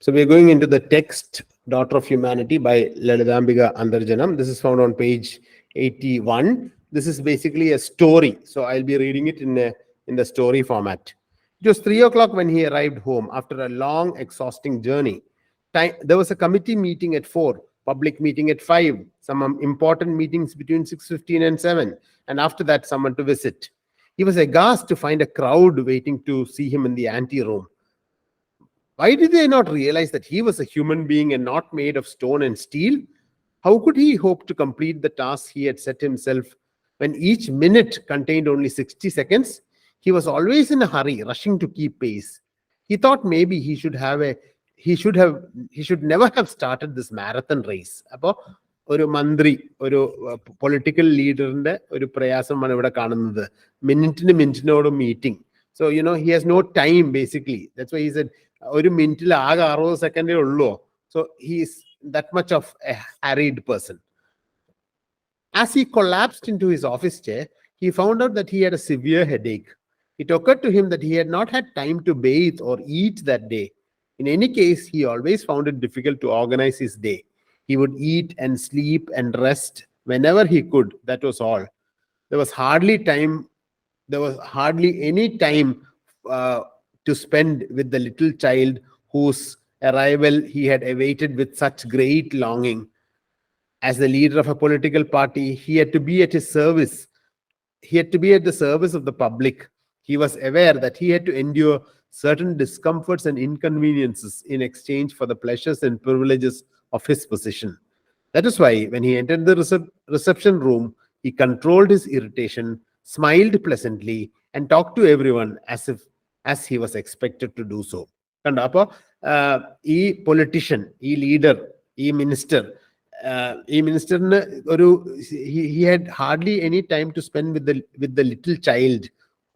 So we're going into the text Daughter of Humanity by Lalithambika Antharjanam. This is found on page 81. This is basically a story. So I'll be reading it in the story format. It was 3 o'clock when he arrived home after a long, exhausting journey. There was a committee meeting at 4, public meeting at 5, some important meetings between 6:15 and 7, and after that, someone to visit. He was aghast to find a crowd waiting to see him in the anteroom. Why did they not realize that he was a human being and not made of stone and steel? How could he hope to complete the task he had set himself when each minute contained only 60 seconds? He was always in a hurry, rushing to keep pace. He thought maybe he should never have started this marathon race. Appo ഒരു മന്ത്രി, ഒരു political ലീഡറിന്റെ ഒരു പ്രയാസമാണ് ഇവിടെ കാണുന്നത്. മിനിറ്റിനോട് meeting. So, he has no time basically. That's why he said, ഒരു മിനിറ്റിൽ ആകെ 60 സെക്കൻഡേ ഉള്ളൂ. So he is that much of a harried person. As he collapsed into his office chair, he found out that he had a severe headache. It occurred to him that he had not had time to bathe or eat that day. In any case, he always found it difficult to organize his day. He would eat and sleep and rest whenever he could. That was all. There was hardly any time to spend with the little child whose arrival he had awaited with such great longing. As the leader of a political party, he had to be at his service. He had to be at the service of the public. He was aware that he had to endure certain discomforts and inconveniences in exchange for the pleasures and privileges of his position. That is why when he entered the reception room, he controlled his irritation, smiled pleasantly, and talked to everyone as he was expected to do so. And ഈ politician, ഈ leader, ഈ minister, he had hardly any time to spend with the little child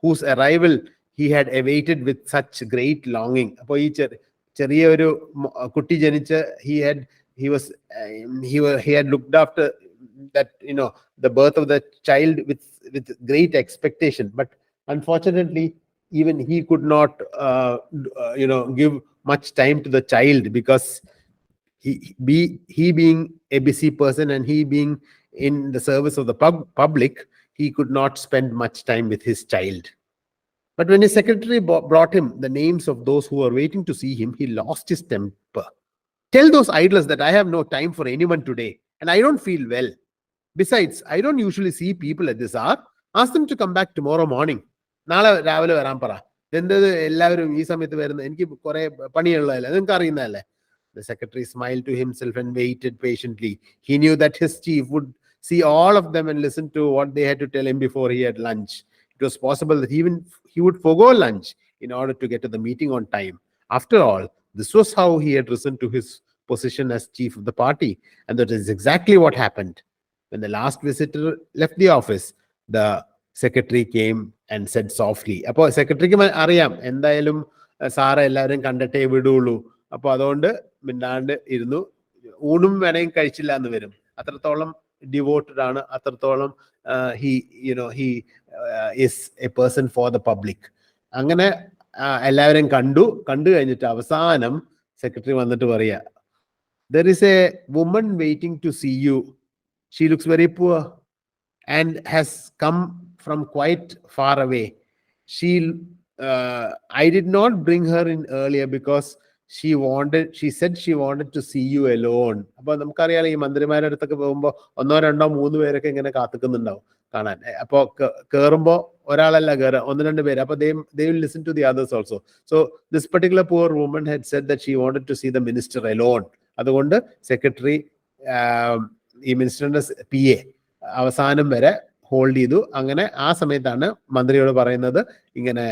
whose arrival he had awaited with such great longing. അപ്പോൾ ഈ ചെറിയ ഒരു കുട്ടി ജനിച്ച he had looked after that, the birth of the child with great expectation, but unfortunately even he could not give much time to the child, because he being a busy person and he being in the service of the public, he could not spend much time with his child. But when his secretary brought him the names of those who were waiting to see him, he lost his temper. Tell those idlers that I have no time for anyone today, and I don't feel well. Besides, I don't usually see people at this hour. Ask them to come back tomorrow morning. നാളെ രാവിലെ വരാൻ പറ. എന്തത് എല്ലാവരും ഈ സമയത്ത് വരുന്നത്? എനിക്ക് കുറെ പണിയുള്ളതല്ലേ, നിങ്ങൾക്ക് അറിയുന്നതല്ലേ. The secretary smiled to himself and waited patiently. He knew that his chief would see all of them and listen to what they had to tell him before he had lunch. It was possible that even he would forgo lunch in order to get to the meeting on time. After all, this was how he had risen to his position as chief of the party, and that is exactly what happened. When the last visitor left the office, the secretary came and said softly, അപ്പോൾ സെക്രട്ടറിക്ക് അറിയാം എന്തായാലും sir എല്ലാവരും കണ്ടിട്ടേ വിടുള്ളൂ, അപ്പൊ അതുകൊണ്ട് മിണ്ടാണ്ട് ഇരുന്നു. ഊണും വേണമെങ്കിൽ കഴിച്ചില്ല എന്ന് വരും. അത്രത്തോളം ഡിവോട്ടഡ് ആണ്, അത്രത്തോളം he is a person for the public. അങ്ങനെ എല്ലാവരും കണ്ടു കഴിഞ്ഞിട്ട് അവസാനം സെക്രട്ടറി വന്നിട്ട് പറയാ, there is a woman waiting to see you. She looks very poor and has come from quite far away. I did not bring her in earlier because she said she wanted to see you alone. അപ്പൊ നമുക്കറിയാലോ, ഈ മന്ത്രിമാരുടെ അടുത്തൊക്കെ പോകുമ്പോ 1, 2, 3 പേരൊക്കെ ഇങ്ങനെ കാത്തുക്കുന്നുണ്ടാവും കാണാൻ. അപ്പൊ കേറുമ്പോ ഒരാളല്ല കയറുക, 1, 2 പേര്. അപ്പൊ they will listen to the others also. So this particular poor woman had said that she wanted to see the minister alone. അതുകൊണ്ട് സെക്രട്ടറി ഈ മിനിസ്റ്ററിന്റെ PA അവസാനം വരെ ഹോൾഡ് ചെയ്തു. അങ്ങനെ ആ സമയത്താണ് മന്ത്രിയോട് പറയുന്നത് ഇങ്ങനെ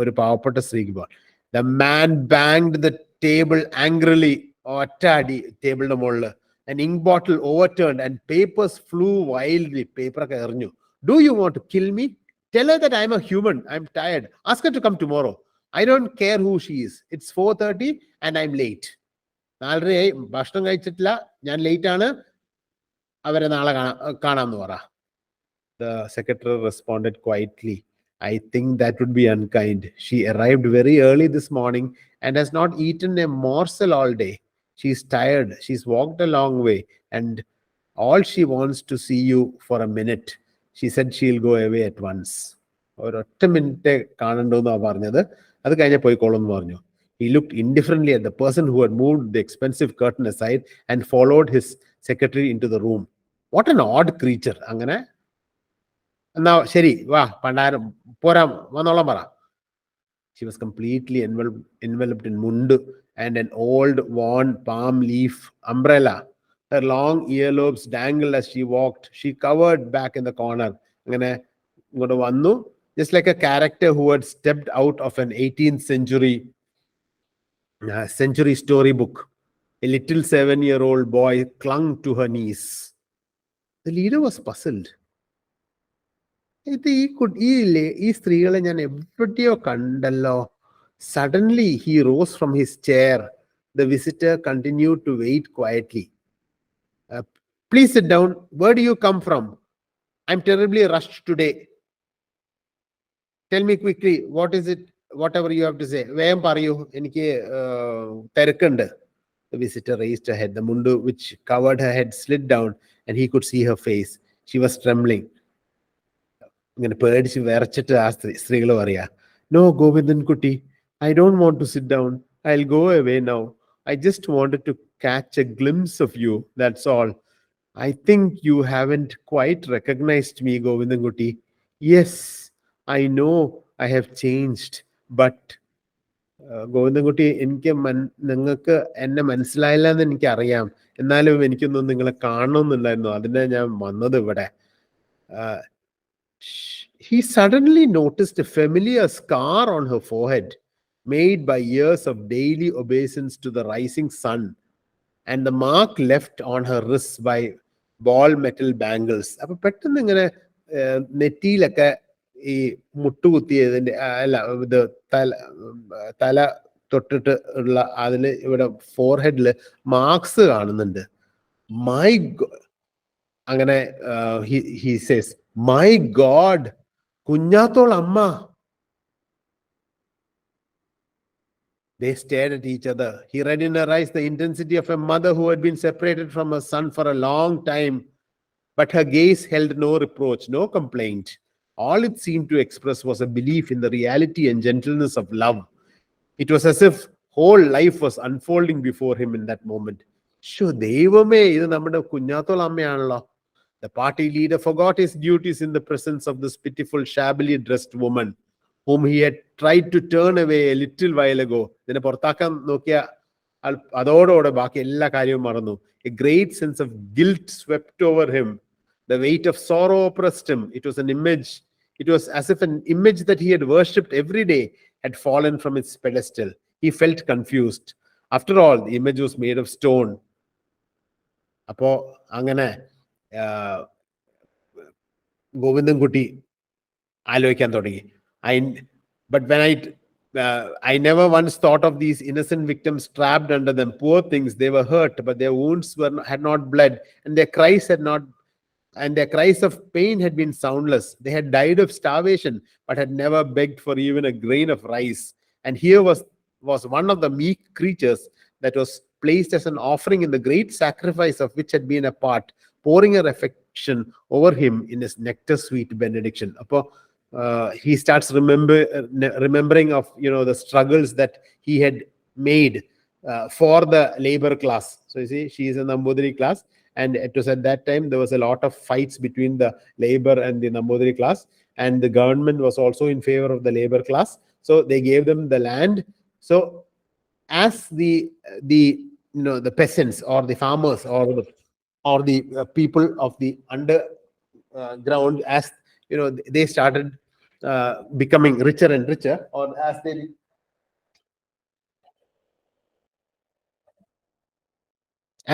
ഒരു പാവപ്പെട്ട സ്ത്രീക്ക് പോകാൻ. The man banged the table angrily. ഒറ്റ അടി ടേബിളിന്റെ മുകളിൽ. An ink bottle overturned and papers flew wildly. പേപ്പറൊക്കെ എറിഞ്ഞു. Do you want to kill me? Tell her that I'm a human. I'm tired. Ask her to come tomorrow. I don't care who she is. It's 4:30 and I'm late. 4:30 ഭക്ഷണം കഴിച്ചിട്ടില്ല, ഞാൻ late ആണ്, അവരെ നാളെ കാണാമെന്ന് പറ. The secretary responded quietly, I think that would be unkind. She arrived very early this morning and has not eaten a morsel all day. She's tired. She's walked a long way and all she wants to see you for a minute. She said she'll go away at once. ഒരൊറ്റ minute കാണണ്ടെന്നാ പറഞ്ഞത്. അത് കഴിഞ്ഞ പോയിക്കോളെന്ന് പറഞ്ഞു. He looked indifferently at the person who had moved the expensive curtain aside and followed his secretary into the room. What an odd creature. അങ്ങനെ എന്നാ ശരി വാ പണ്ടാരം പോരാ വന്നോളം പറ. She was completely enveloped in mundu and an old worn palm leaf umbrella. Her long earlobes dangled as she walked. She cowered back in the corner. അങ്ങനെ ഇങ്ങോട്ട് വന്നു. Just like a character who had stepped out of an 18th century storybook. A little 7-year-old boy clung to her knees. The leader was puzzled. ഈ സ്ത്രീകളെ ഞാൻ എവിടെയോ കണ്ടല്ലോ. Suddenly he rose from his chair. The visitor continued to wait quietly. Please sit down. Where do you come from? I'm terribly rushed today. Tell me quickly, what is it? Whatever you have to say. വേഗം പറയൂ, എനിക്ക് തിരക്കുണ്ട്. The visitor raised her head. The mundu which covered her head slid down and he could see her face. She was trembling. ഇങ്ങനെ പേടിച്ച് വിറച്ചിട്ട് ആ സ്ത്രീകൾ പറയാ, "No, Govindan Kutti, I don't want to sit down. I'll go away now. I just wanted to catch a glimpse of you. That's all. I think you haven't quite recognized me, Govindan Kutti. Yes, I know I have changed, but Govindankutty, എനിക്ക് നിങ്ങൾക്ക് എന്നെ മനസ്സിലായില്ല എന്ന് എനിക്കറിയാം. എന്നാലും എനിക്കൊന്നും നിങ്ങളെ കാണണമെന്നുണ്ടായിരുന്നു. അതിനാ ഞാൻ വന്നത് ഇവിടെ." He suddenly noticed a familiar scar on her forehead, made by years of daily obeisance to the rising sun, and the mark left on her wrists by ball metal bangles. അപ്പൊ പെട്ടെന്ന് ഇങ്ങനെ നെറ്റിയിലൊക്കെ ഈ മുട്ടുകുത്തിയതിന്റെ അല്ല ഇത് തല തൊട്ടിട്ട് ഉള്ള അതില് ഇവിടെ ഫോർഹെഡില് മാർക്സ് കാണുന്നുണ്ട്. മൈ അങ്ങനെ he says, "My God, Kunjathol അമ്മ." They stared at each other. He read in her eyes the intensity of a mother who had been separated from her son for a long time. But her gaze held no reproach, no complaint. All it seemed to express was a belief in the reality and gentleness of love. It was as if whole life was unfolding before him in that moment. Sho, ദൈവമേ, ഇത് നമ്മുടെ Kunjathol അമ്മയാണല്ലോ. The party leader forgot his duties in the presence of this pitiful, shabbily dressed woman, whom he had tried to turn away a little while ago. ഇതിനെ പുറത്താക്കാൻ നോക്കിയ അതോടെ ബാക്കി എല്ലാ കാര്യവും മറന്നു. A great sense of guilt swept over him. The weight of sorrow oppressed him. It was as if an image that he had worshipped every day had fallen from its pedestal. He felt confused. After all, the image was made of stone. അപ്പോ അങ്ങനെ ഗോവിന്ദൻകുട്ടി ആലോചിക്കാൻ തുടങ്ങി. But when I never once thought of these innocent victims trapped under them. Poor things, they were hurt, but their wounds had not bled, and their cries of pain had been soundless. They had died of starvation, but had never begged for even a grain of rice. And here was one of the meek creatures that was placed as an offering in the great sacrifice of which had been a part, pouring her affection over him in his nectar sweet benediction. He starts remembering of the struggles that he had made for the labor class. So you see, she is in the Nambudiri class, and it was at that time there was a lot of fights between the labor and the Nambudiri class, and the government was also in favor of the labor class, so they gave them the land. So as the peasants or the farmers or the people of the underground, as they started becoming richer and richer, or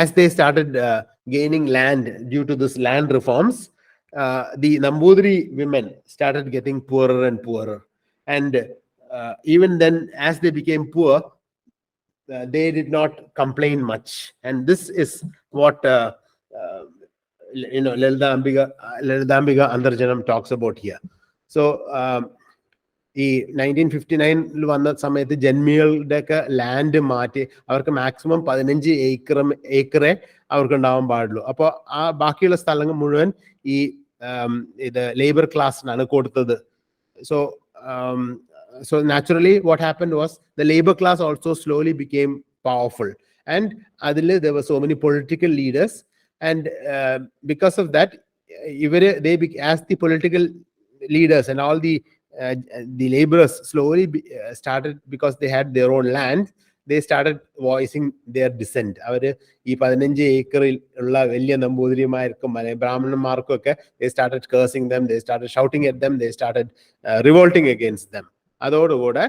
as they started gaining land due to this land reforms, the Nambudiri women started getting poorer and poorer. And even then, as they became poor, they did not complain much. And this is what Lalithambika Antharjanam talks about here. So ഈ 1959 വന്ന സമയത്ത് ജന്മികളുടെ ഒക്കെ land മാറ്റി അവർക്ക് maximum 15 ഏക്കറേ അവർക്ക് ഉണ്ടാവാൻ പാടുള്ളൂ. അപ്പോൾ ആ ബാക്കിയുള്ള സ്ഥലങ്ങൾ മുഴുവൻ ഈ ഇത് ലേബർ ക്ലാസ്സിനാണ് കൊടുത്തത്. So naturally what happened was the labor class also slowly became powerful, and there were so many political leaders, and because of that as the political leaders and all the laborers slowly started, because they had their own land, they started voicing their dissent. അവര് ഈ 15 ഏക്കറിൽ ഉള്ള വലിയ നമ്പൂതിരിമാർക്കും ബ്രാഹ്മണന്മാർക്കും ഒക്കെ they started cursing them, they started shouting at them, they started revolting against them. അതോടുകൂടെ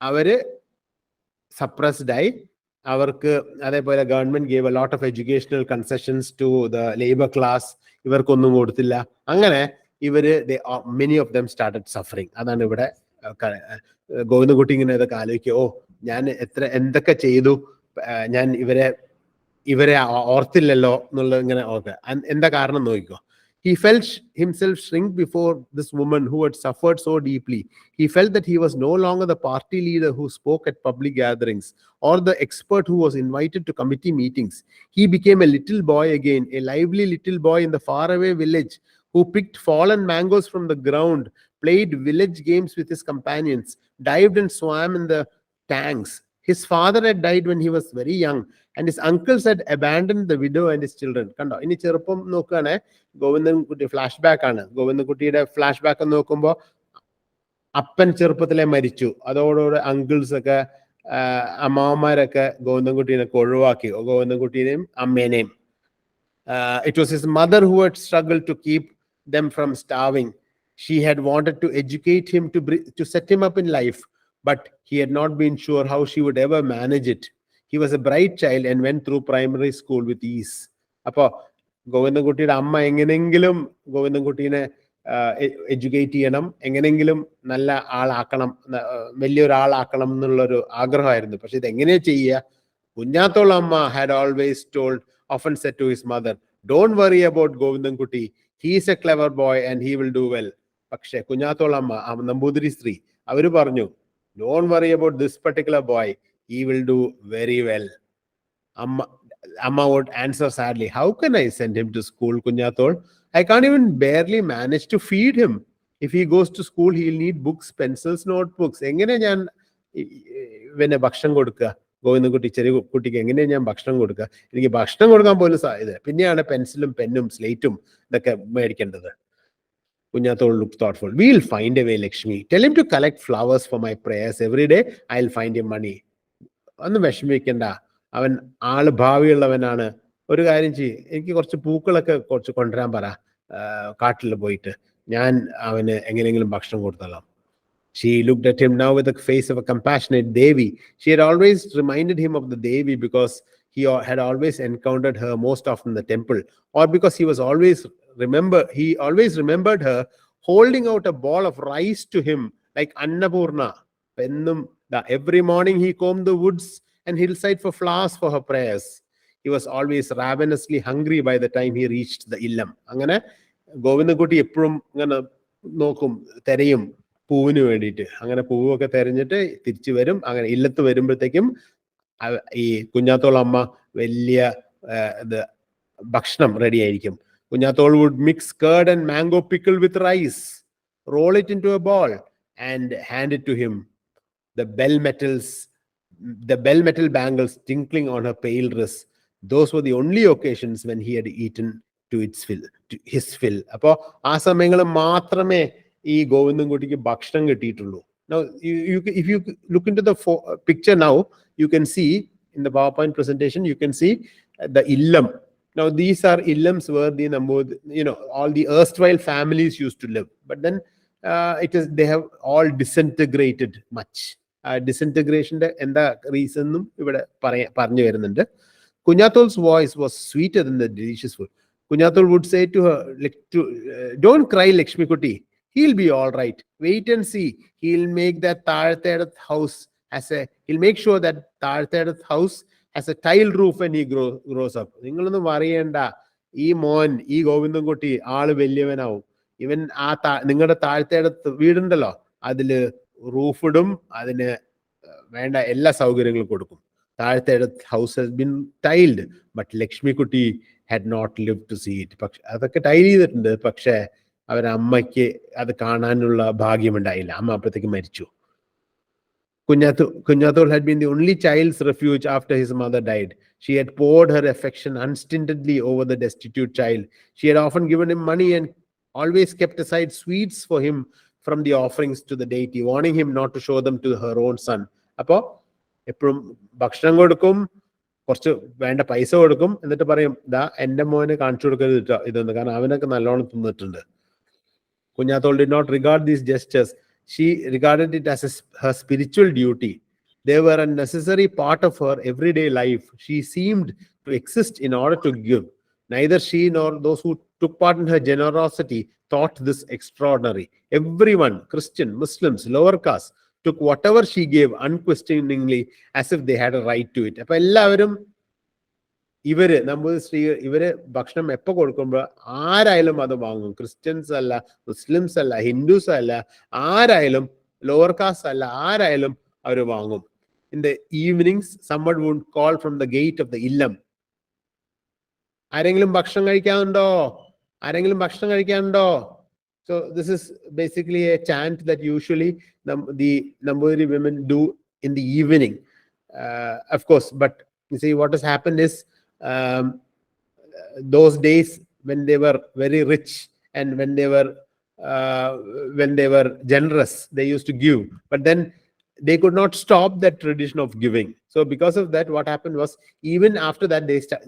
അവര് suppressed ആയി. അവർക്ക് അതേപോലെ government gave a lot of educational concessions to the labour class. ഇവർക്കൊന്നും കൊടുത്തില്ല. അങ്ങനെ many of them started suffering. അതാണ് ഇവിടെ ഗോവിന്ദൻകുട്ടി ഇങ്ങനെ ഇതൊക്കെ ആലോചിക്കുക, ഞാൻ എന്തൊക്കെ ചെയ്തു, ഞാൻ ഇവരെ ഓർത്തില്ലല്ലോ എന്നുള്ള ഇങ്ങനെ ഓർക്കുക. എന്താ കാരണം നോക്കിക്കോ. He felt himself shrink before this woman who had suffered so deeply. He felt that he was no longer the party leader who spoke at public gatherings or the expert who was invited to committee meetings. He became a little boy again, a lively little boy in the faraway village who picked fallen mangoes from the ground, played village games with his companions, dived and swam in the tanks. His father had died when he was very young, and his uncles had abandoned the widow and his children. കണ്ടോ, ഇനി ചെറുപ്പം നോക്കുകയാണെ Govindankutty flash back ആണ്. ഗോവിന്ദൻകുട്ടിയുടെ flash back നോക്കുമ്പോൾ അപ്പൻ ചെറുപ്പത്തിലെ മരിച്ചു. അതോടുകൂടെ uncles ഒക്കെ അമ്മാവന്മാരൊക്കെ ഗോവിന്ദൻകുട്ടീനെ ഒഴിവാക്കി, ഗോവിന്ദൻകുട്ടീനെയും അമ്മേനെയും. It was his mother who had struggled to keep them from starving. She had wanted to educate him, to set him up in life, but he had not been sure how she would ever manage it. He was a bright child and went through primary school with ease. അപ്പോൾ ഗോവിന്ദൻകുട്ടിയുടെ അമ്മ എങ്ങനെയെങ്കിലും ഗോവിന്ദൻകുട്ടീനെ educate ചെയ്യണം, എങ്ങനെയെങ്കിലും നല്ല ആളാക്കണം, വലിയൊരാളാക്കണം എന്നുള്ളൊരു ആഗ്രഹമായിരുന്നു. പക്ഷെ ഇതെങ്ങനെയാ ചെയ്യുക? കുഞ്ഞാത്തോളം അമ്മ had always often said to his mother, don't worry about Govindankuti, he is a clever boy and he will do well. പക്ഷെ കുഞ്ഞാത്തോളം അമ്മ നമ്പൂതിരി സ്ത്രീ അവര് പറഞ്ഞു, don't worry about this particular boy, he will do very well. Amma would answer sadly, how can I send him to school, Kunyathol? I can't even barely manage to feed him. If he goes to school, he'll need books, pencils, notebooks. എങ്ങനെ ഞാൻ ഇവനെ ഭക്ഷണം കൊടുക്കുക? ഗോവിന്ദൻകുട്ടി ചെറിയ കുട്ടിക്ക് എങ്ങനെയാണ് ഞാൻ ഭക്ഷണം കൊടുക്കുക? എനിക്ക് ഭക്ഷണം കൊടുക്കാൻ പോലും സാധ്യത. പിന്നെയാണ് പെൻസിലും പെന്നും സ്ലേറ്റും ഇതൊക്കെ മേടിക്കേണ്ടത്. Kunyathol looked thoughtful. We'll find a way, Lakshmi. Tell him to collect flowers for my prayers every day. I'll find him money. ഒന്നും വിഷമിക്കണ്ട, അവൻ ആള് ഭാവിയുള്ളവനാണ്. ഒരു കാര്യം ചെയ്യ്, എനിക്ക് കുറച്ച് പൂക്കളൊക്കെ കുറച്ച് കൊണ്ടുവരാൻ പറ, കാട്ടിൽ പോയിട്ട് ഞാൻ അവന് എങ്ങനെയെങ്കിലും ഭക്ഷണം കൊടുത്തോളാം. She looked at him now with the face of a compassionate Devi. She had always reminded him of the Devi because he had always encountered her most often in the temple, or because he always remembered her holding out a ball of rice to him like Annapurna. Every morning he combed the woods and hillside for flowers for her prayers. He was always ravenously hungry by the time he reached the illam. അങ്ങനെ ഗോവിന്ദൻകുട്ടി എപ്പോഴും ഇങ്ങനെ നോക്കും, തിരയും പൂവിന് വേണ്ടിയിട്ട്. അങ്ങനെ പൂവൊക്കെ തെരഞ്ഞിട്ട് തിരിച്ചു വരും. അങ്ങനെ ഇല്ലത്ത് വരുമ്പോഴത്തേക്കും ഈ കുഞ്ഞാത്തോളം അമ്മ വലിയ ഭക്ഷണം റെഡി ആയിരിക്കും. Kunyathol would mix curd and mango pickle with rice, roll it into a ball and hand it to him. The bell metal bangles tinkling on her pale wrist. Those were the only occasions when he had eaten to his fill. അപ്പോൾ ആ സമയങ്ങളിൽ മാത്രമേ ഈ ഗോവിന്ദൻകുട്ടിക്ക് ഭക്ഷണം കിട്ടിയിട്ടുള്ളൂ. Now, if you look into the picture now, you can see in the PowerPoint presentation, you can see the illam. Now, these are illams where all the erstwhile families used to live. But then they have all disintegrated much. Disintegration എന്താ റീസണും ഇവിടെ പറഞ്ഞു വരുന്നുണ്ട്. Kunyathol's voice was sweeter than the delicious food. Kunyathol would say to her, don't cry, Lakshmi Kuti. He'll be all right. Wait and see. He'll make sure that Tarthadath house has a tile roof when he grows up. നിങ്ങളൊന്നും അറിയണ്ട, ഈ മോൻ, ഈ ഗോവിന്ദൻകുട്ടി ആള് വലിയവനാവും. ഇവൻ നിങ്ങളുടെ താഴത്തെ വീടുണ്ടല്ലോ, അതില് റൂഫ് ഇടും, അതിന് വേണ്ട എല്ലാ സൗകര്യങ്ങളും കൊടുക്കും. താഴത്തെ house has been tiled, but Lakshmikutty had not live to see it. പക്ഷെ അതൊക്കെ ടൈൽ ചെയ്തിട്ടുണ്ട്, പക്ഷെ അവരമ്മയ്ക്ക് അത് കാണാനുള്ള ഭാഗ്യമുണ്ടായില്ല. അമ്മ അപ്പോഴത്തേക്ക് മരിച്ചു. Kunyathul had been the only child's refuge after his mother died. She had poured her affection unstintedly over the destitute child. She had often given him money and always kept aside sweets for him from the offerings to the deity, warning him not to show them to her own son. അപ്പോൾ എപ്പോഴും ഭക്ഷണം കൊടുക്കും, കുറച്ച് വേണ്ട പൈസ കൊടുക്കും, എന്നിട്ട് പറയും, ദാ എൻ്റെ മോനെ കാണിച്ചു കൊടുക്കരുത് കേട്ടോ ഇതൊന്ന്, കാരണം അവനൊക്കെ നല്ലോണം തിന്നിട്ടുണ്ട്. Kunyathul did not regard these gestures. She regarded it as her spiritual duty. They were a necessary part of her everyday life. She seemed to exist in order to give. Neither she nor those who took part in her generosity thought this extraordinary. Everyone, Christian, Muslims, lower caste, took whatever she gave unquestioningly as if they had a right to it. അപ്പോൾ എല്ലാവരും ഇവര് ഇവര് ഭക്ഷണം എപ്പോ കൊടുക്കുമ്പോൾ ആരായാലും അത് വാങ്ങും. ക്രിസ്ത്യൻസ് അല്ല, മുസ്ലിംസ് അല്ല, ഹിന്ദുസ് അല്ല, ആരായാലും, ലോവർ കാസ്റ്റ് അല്ല, ആരായാലും അവർ വാങ്ങും. In the evenings someone would call from the gate of the illam, ആരെങ്കിലും ഭക്ഷണം കഴിക്കാനുണ്ടോ, ആരെങ്കിലും ഭക്ഷണം കഴിക്കാനുണ്ടോ. So this is basically a chant that usually the Nambudiri women do in the evening, of course. But you see, what has happened is, those days when they were very rich and when they were generous, they used to give, but then they could not stop that tradition of giving. So because of that, what happened was, even after that,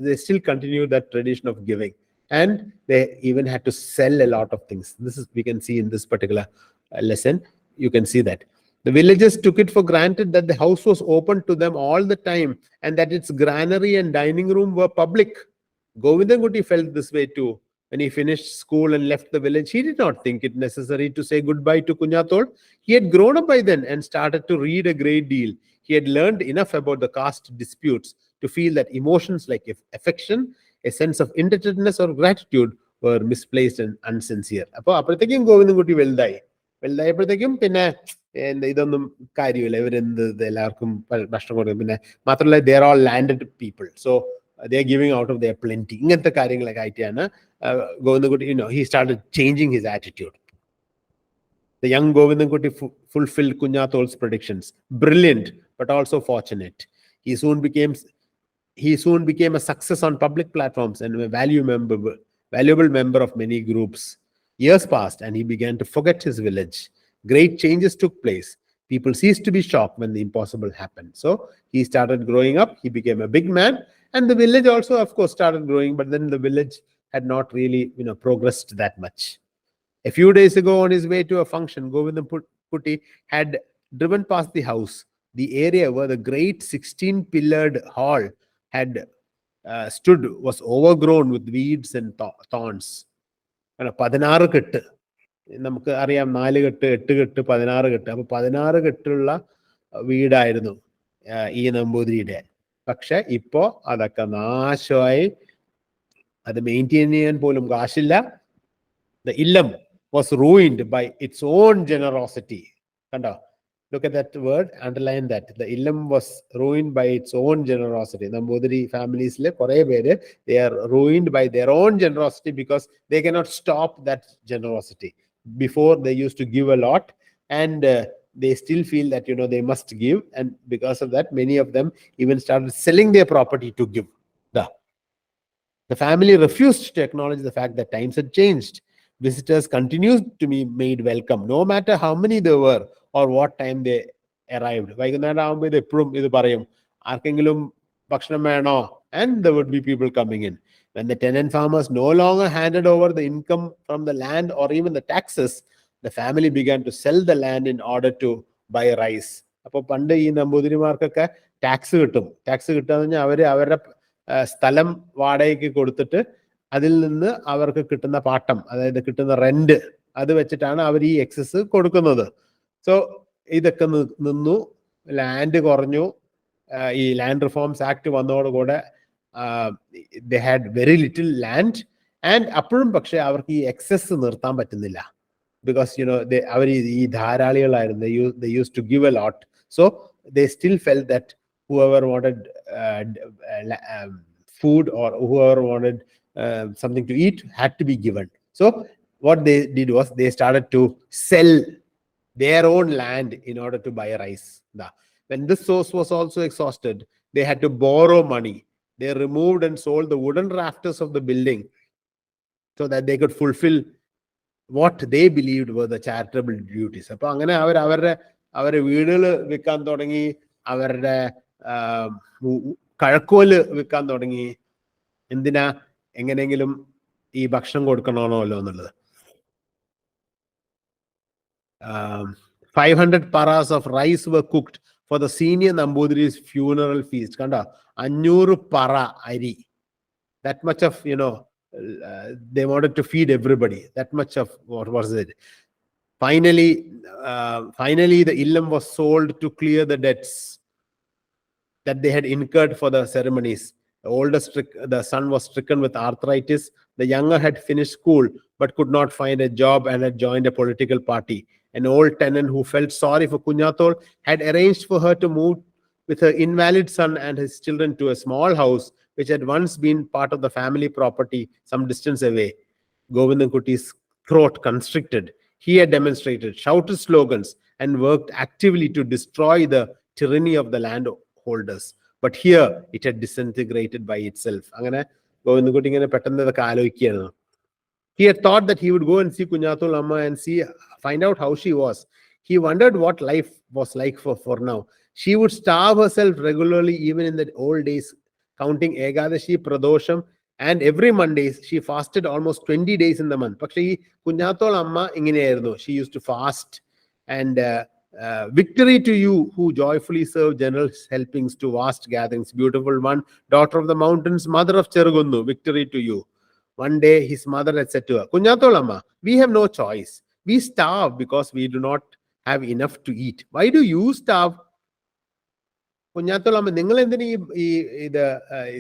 they still continued that tradition of giving, and they even had to sell a lot of things. This is, we can see in this particular lesson, you can see that the villagers took it for granted that the house was open to them all the time and that its granary and dining room were public. Govindankutti felt this way too. When he finished school and left the village, he did not think it necessary to say goodbye to Kunyathul. He had grown up by then and started to read a great deal. He had learned enough about the caste disputes to feel that emotions like affection, a sense of indebtedness or gratitude were misplaced and unsincere. അപ്പോൾ അപ്പോഴത്തേക്കും ഗോവിന്ദൻകുട്ടി വലുതായപ്പോഴത്തേക്കും പിന്നെ ഇതൊന്നും കാര്യമില്ല, ഇവരെന്ത് എല്ലാവർക്കും ഭക്ഷണം കൊടുക്കും, പിന്നെ മാത്രമല്ല they are all landed people, so they are giving out of their plenty. ഇങ്ങനത്തെ കാര്യങ്ങളൊക്കെ ആയിട്ടാണ് Govindankutty, he started changing his attitude. The young Govindankutti fulfilled Kunyathul's predictions. Brilliant, but also fortunate. He soon became a success on public platforms and a valuable member of many groups. Years passed and he began to forget his village. Great changes took place. People ceased to be shocked when the impossible happened. So he started growing up. He became a big man, and the village also, of course, started growing. But then the village had not really, progressed that much. A few days ago, on his way to a function, Govindankutti had driven past the house. The area where the great 16-pillared hall had stood was overgrown with weeds and thorns. 16 കെട്ട്, നമുക്ക് അറിയാം, 4 കെട്ട്, 8 കെട്ട്, 16 കെട്ട്. അപ്പൊ 16 കെട്ടുള്ള വീടായിരുന്നു ഈ നമ്പൂതിരിയുടെ. പക്ഷെ ഇപ്പോ അതൊക്കെ നാശമായി, അത് മെയിൻറ്റെയിൻ ചെയ്യാൻ പോലും കാശില്ല. The illam was ruined by its own generosity. കണ്ടോ, look at that word, underline that. The illam was ruined by its own generosity. Nambudiri families le kore pere, they are ruined by their own generosity because they cannot stop that generosity. Before they used to give a lot, and they still feel that they must give, and because of that, many of them even started selling their property to give. The family refused to acknowledge the fact that times had changed. Visitors continued to be made welcome, no matter how many there were or what time they arrived. വൈകുന്നേരം ആകുമ്പോൾ ഇത് എപ്പോഴും ഇത് പറയും, ആർക്കെങ്കിലും ഭക്ഷണം വേണോ, and there would be people coming in. When the tenant farmers no longer handed over the income from the land or even the taxes, the family began to sell the land in order to buy rice. അപ്പോൾ പണ്ട് ഈ നമ്പൂതിരിമാർക്കൊക്കെ tax കിട്ടും. Tax കിട്ടാന്ന് പറഞ്ഞാൽ അവരുടെ സ്ഥലം വാടകയ്ക്ക് കൊടുത്തിട്ട് അതിൽ നിന്ന് അവർക്ക് കിട്ടുന്ന പാട്ടം, അതായത് കിട്ടുന്ന റെന്റ്, അത് വെച്ചിട്ടാണ് അവർ ഈ എക്സസ് കൊടുക്കുന്നത്. സോ ഇതൊക്കെ നിന്നു, ലാൻഡ് കുറഞ്ഞു. ഈ ലാൻഡ് റിഫോംസ് ആക്ട് വന്നതോടുകൂടെ they had very little land, and അപ്പോഴും പക്ഷെ അവർക്ക് ഈ എക്സസ് നിർത്താൻ പറ്റുന്നില്ല. because they used to give a lot. So they still felt that whoever wanted food or whoever wanted something to eat had to be given. So what they did was they started to sell their own land in order to buy rice. When this source was also exhausted, they had to borrow money. They removed and sold the wooden rafters of the building so that they could fulfill what they believed were the charitable duties. അപ്പോൾ അങ്ങനെ അവരെ വീടുകൾ വിൽക്കാൻ തുടങ്ങി, അവരുടെ കഴക്കോല് വിൽക്കാൻ തുടങ്ങി. എന്തിനാ? എങ്ങനെയെങ്കിലും ഈ ഭക്ഷണം കൊടുക്കണമല്ലോ എന്നുള്ളത്. 500 paras of rice were cooked for the senior Nambudiri's funeral feast. Kanda 500 para ari. That much of, they wanted to feed everybody. That much of what was it? Finally, the illam was sold to clear the debts that they had incurred for the ceremonies. The son was stricken with arthritis. The younger had finished school but could not find a job and had joined a political party. An old tenant who felt sorry for Kunyathol had arranged for her to move with her invalid son and his children to a small house which had once been part of the family property some distance away. Govindankutti's throat constricted. He had demonstrated, shouted slogans, and worked actively to destroy the tyranny of the landholders. But here it had disintegrated by itself. അങ്ങനെ ഗോവിന്ദൻകുട്ടി ഇങ്ങനെ പെട്ടെന്ന് ഇതൊക്കെ ആലോചിക്കുകയാണ്. He had thought that he would go and see Kunyathul Amma and find out how she was. He wondered what life was like for now. She would starve herself regularly even in the old days, counting Ekadashi, Pradosham, and every Monday she fasted almost 20 days in the month. പക്ഷേ ഈ കുഞ്ഞാത്തോൾ അമ്മ ഇങ്ങനെയായിരുന്നു. She used to fast. And victory to you who joyfully serve generous helpings to vast gatherings. Beautiful one, daughter of the mountains, mother of Cherugunnu, victory to you. One day his mother had said to her, Kunyathol Amma, we have no choice. We starve because we do not have enough to eat. Why do you starve? Kunyathol Amma, നിങ്ങൾ എന്തിനാ ഇത്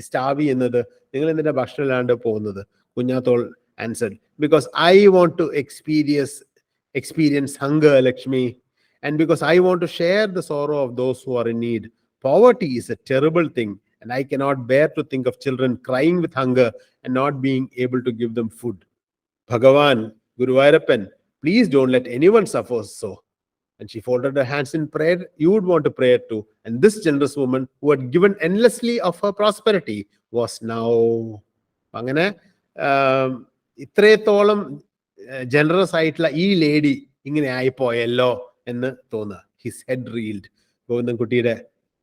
starve ചെയ്യുന്നത്? നിങ്ങൾ എന്തിനാ ഭക്ഷണം ഇല്ലാണ്ട് പോകുന്നത്? Kunyathol answered, because I want to experience hunger, Lakshmi, and because I want to share the sorrow of those who are in need. Poverty is a terrible thing, and I cannot bear to think of children crying with hunger and not being able to give them food. Bhagavan, Guruvayurappan, please don't let anyone suffer so. And she folded her hands in prayer. You would want to pray too. And this generous woman who had given endlessly of her prosperity was now. അങ്ങനെ ഇത്രത്തോളം generous ആയിട്ടുള്ള ഈ lady ഇങ്ങനെ ആയിപ്പോയല്ലോ എന്ന് തോന്നുക. His head റീൽഡ്. ഗോവിന്ദൻകുട്ടിയുടെ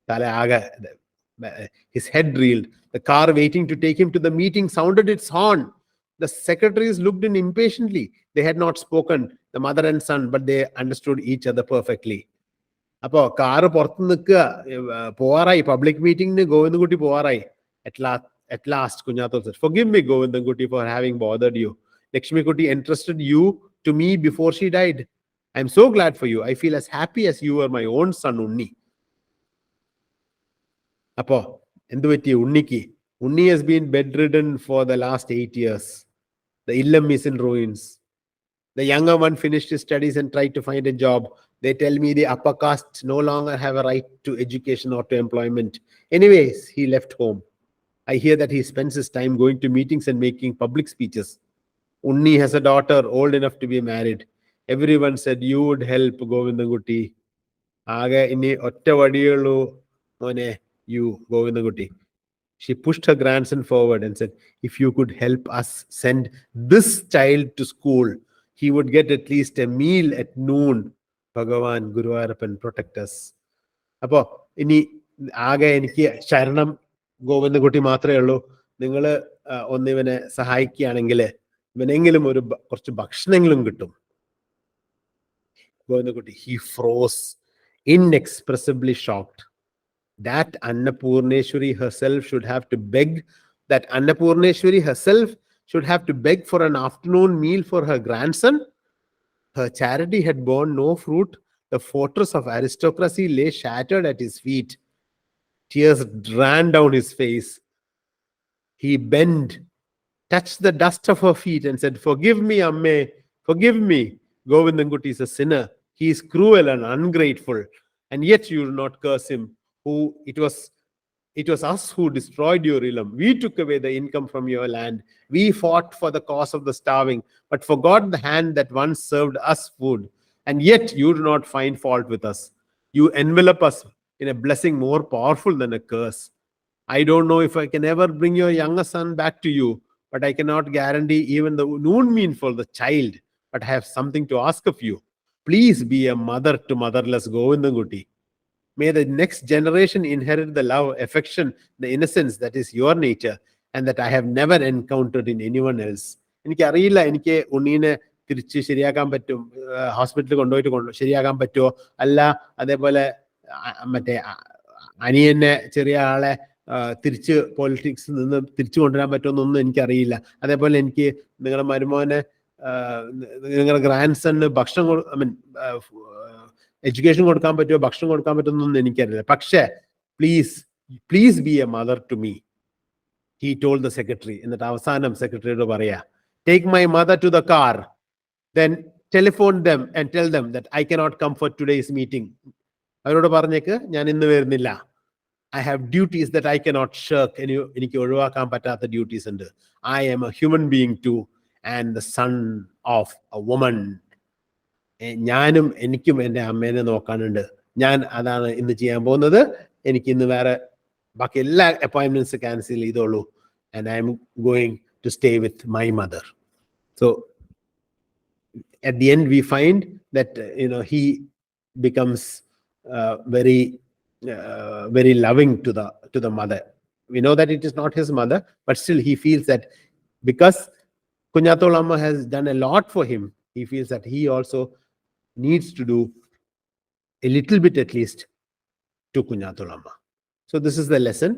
തല ആകെ, his head reeled. The car waiting to take him to the meeting sounded its horn. The secretaries looked in impatiently. They had not spoken, the mother and son, but they understood each other perfectly. അപ്പോ car പുറത്ത് നിൽക്കുക, പോവാറായി, public മീറ്റിംഗിന് ഗോവിന്ദൻകുട്ടി പോവാറായി. At last, Kunyathol said, forgive me, Govindankutti, for having bothered you. Lakshmi Kuti entrusted you to me before she died. I am so glad for you. I feel as happy as you are my own son, Unni. അപ്പോ എന്ത് പറ്റി ഉണ്ണിക്ക്? Unni has been bedridden for the last 8 years. The illam is in ruins. The younger one finished his studies and tried to find a job. They tell me the upper caste no longer have a right to education or to employment. Anyways, he left home. I hear that he spends his time going to meetings and making public speeches. Unni has a daughter old enough to be married. Everyone said you would help Govindankutti. ആകെ ഇനി ഒറ്റ വടിയുള്ളൂ മോനെ, you Govindankutti. She pushed her grandson forward and said, if you could help us send this child to school, he would get at least a meal at noon. Bhagavan, Guruvayurappan, protect us. അപ്പോ ഇനി ആകെ എനിക്ക് ശരണം ഗോവിന്ദൻകുട്ടി മാത്രമേ ഉള്ളൂ. നിങ്ങൾ ഒന്നിവനെ സഹായിക്കുകയാണെങ്കിൽ ഇവനെങ്കിലും കുറച്ച് ഭക്ഷണമെങ്കിലും കിട്ടും. Govindankutty, he froze, inexpressibly shocked. That Annapurneshwari herself should have to beg for an afternoon meal for her grandson. Her charity had borne no fruit. The fortress of aristocracy lay shattered at his feet. Tears ran down his face. He bent, touched the dust of her feet and said, forgive me, Amme, forgive me. Govindankuti is a sinner. He is cruel and ungrateful, and yet you do not curse him. Who it was us who destroyed your realm. We took away the income from your land. We fought for the cause of the starving, but forgot the hand that once served us food. And yet you do not find fault with us. You envelop us in a blessing more powerful than a curse. I don't know if I can ever bring your younger son back to you, but I cannot guarantee even the noon meal for the child. But I have something to ask of you. Please be a mother to motherless Govindankuti. May the next generation inherit the love, affection, the innocence that is your nature and that I have never encountered in anyone else. എനിക്കറിയില്ല എനിക്ക് ഉണ്ണീനെ തിരിച്ച് ശരിയാക്കാൻ പറ്റും, ഹോസ്പിറ്റലിൽ കൊണ്ടുപോയിട്ട് ശരിയാക്കാൻ പറ്റുമോ, അല്ല അതേപോലെ മറ്റേ അനിയനെ ചെറിയ ആളെ തിരിച്ച് പൊളിറ്റിക്സിൽ നിന്ന് തിരിച്ചു കൊണ്ടുവരാൻ പറ്റുമെന്നൊന്നും എനിക്കറിയില്ല. അതേപോലെ എനിക്ക് നിങ്ങളുടെ മരുമോനെ നിങ്ങളുടെ ഗ്രാൻഡ് സണ്ണ് ഭക്ഷണം എഡ്യൂക്കേഷൻ കൊടുക്കാൻ പറ്റുമോ, ഭക്ഷണം കൊടുക്കാൻ പറ്റുമെന്നൊന്നും എനിക്കറിയില്ല. പക്ഷേ please be a mother to me, he told the secretary. എന്നിട്ട് അവസാനം സെക്രട്ടറിയോട് പറയാ, take my mother to the car, then telephone them and tell them that I cannot come for today's meeting. അവരോട് പറഞ്ഞേക്ക് ഞാൻ ഇന്ന് വരുന്നില്ല. I have duties that I cannot shirk. എനിക്ക് ഒഴിവാക്കാൻ പറ്റാത്ത ഡ്യൂട്ടീസ് ഉണ്ട്. I am a human being too and the son of a woman. ഞാനും എനിക്കും എൻ്റെ അമ്മേനെ നോക്കാനുണ്ട്. ഞാൻ അതാണ് ഇന്ന് ചെയ്യാൻ പോകുന്നത്. എനിക്ക് ഇന്ന് വേറെ ബാക്കി എല്ലാ അപ്പോയിന്റ്മെന്റ്സ് ക്യാൻസൽ ചെയ്തോളൂ. And I am going to stay with my mother. So at the end we find that he becomes very loving to the mother. We know that it is not his mother, but still he feels that because Kunyatholamma has done a lot for him, he feels that he also needs to do a little bit at least to Kunyatholamma. So this is the lesson.